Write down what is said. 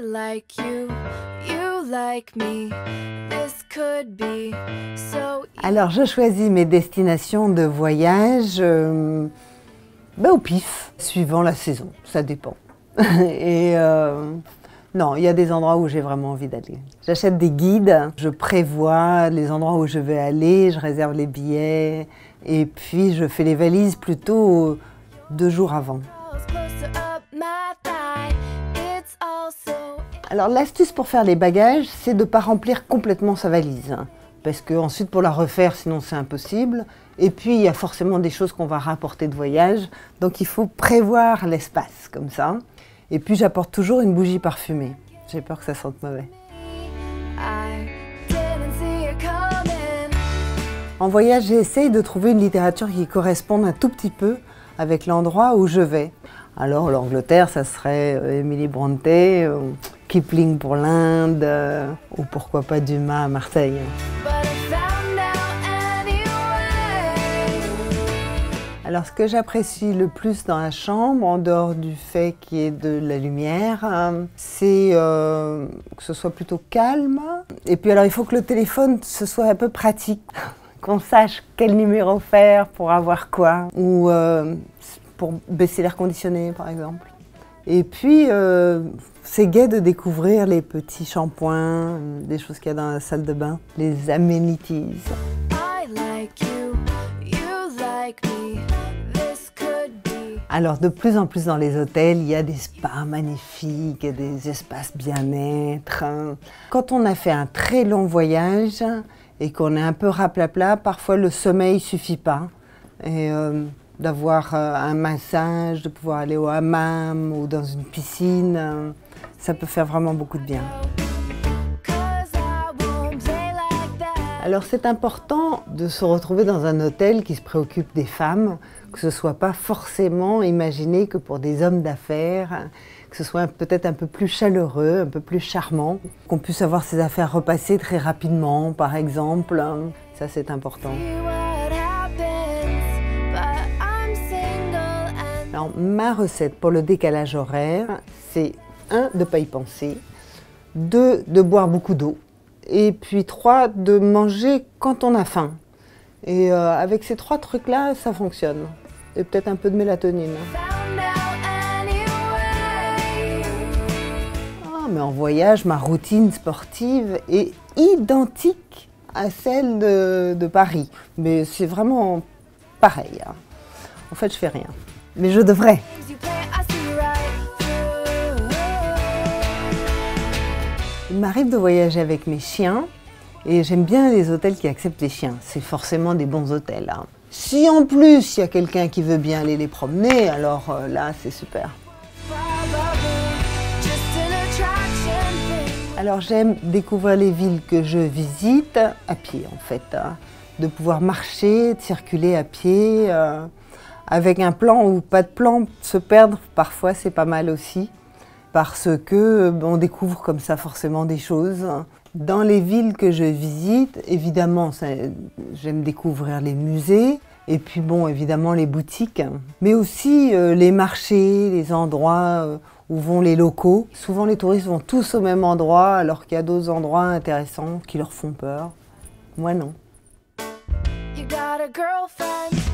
I like you, you like me. This could be so easy. Alors je choisis mes destinations de voyage au pif, suivant la saison, ça dépend. Et non, il y a des endroits où j'ai vraiment envie d'aller. J'achète des guides, je prévois les endroits où je vais aller, je réserve les billets et puis je fais les valises plutôt 2 jours avant. Alors l'astuce pour faire les bagages, c'est de ne pas remplir complètement sa valise. Parce que ensuite pour la refaire, sinon c'est impossible. Et puis il y a forcément des choses qu'on va rapporter de voyage. Donc il faut prévoir l'espace comme ça. Et puis j'apporte toujours une bougie parfumée. J'ai peur que ça sente mauvais. En voyage, j'essaye de trouver une littérature qui corresponde un tout petit peu avec l'endroit où je vais. Alors l'Angleterre, ça serait Emily Brontë, Kipling pour l'Inde, ou pourquoi pas Dumas à Marseille. Alors ce que j'apprécie le plus dans la chambre, en dehors du fait qu'il y ait de la lumière, c'est que ce soit plutôt calme. Et puis alors il faut que le téléphone, ce soit un peu pratique, qu'on sache quel numéro faire pour avoir quoi, ou pour baisser l'air conditionné par exemple. Et puis c'est gai de découvrir les petits shampoings, des choses qu'il y a dans la salle de bain, les amenities. Alors de plus en plus dans les hôtels, il y a des spas magnifiques, des espaces bien-être. Quand on a fait un très long voyage et qu'on est un peu raplapla, parfois le sommeil ne suffit pas. Et d'avoir un massage, de pouvoir aller au hammam ou dans une piscine, ça peut faire vraiment beaucoup de bien. Alors c'est important de se retrouver dans un hôtel qui se préoccupe des femmes, que ce ne soit pas forcément imaginé que pour des hommes d'affaires, que ce soit peut-être un peu plus chaleureux, un peu plus charmant, qu'on puisse avoir ses affaires repassées très rapidement par exemple, ça c'est important. Alors ma recette pour le décalage horaire, c'est 1, de ne pas y penser, 2, de boire beaucoup d'eau. Et puis 3, de manger quand on a faim. Et avec ces 3 trucs-là, ça fonctionne. Et peut-être un peu de mélatonine. Ah, mais en voyage, ma routine sportive est identique à celle de Paris. Mais c'est vraiment pareil. Hein. En fait, je fais rien. Mais je devrais. Il m'arrive de voyager avec mes chiens et j'aime bien les hôtels qui acceptent les chiens. C'est forcément des bons hôtels. Hein. Si en plus il y a quelqu'un qui veut bien aller les promener, alors là c'est super. Alors j'aime découvrir les villes que je visite à pied en fait. Hein. De pouvoir marcher, de circuler à pied, avec un plan ou pas de plan, se perdre parfois c'est pas mal aussi. Parce que on découvre comme ça forcément des choses. Dans les villes que je visite, évidemment, j'aime découvrir les musées, et puis bon, évidemment les boutiques, mais aussi les marchés, les endroits où vont les locaux. Souvent les touristes vont tous au même endroit, alors qu'il y a d'autres endroits intéressants qui leur font peur. Moi non. You got a girlfriend.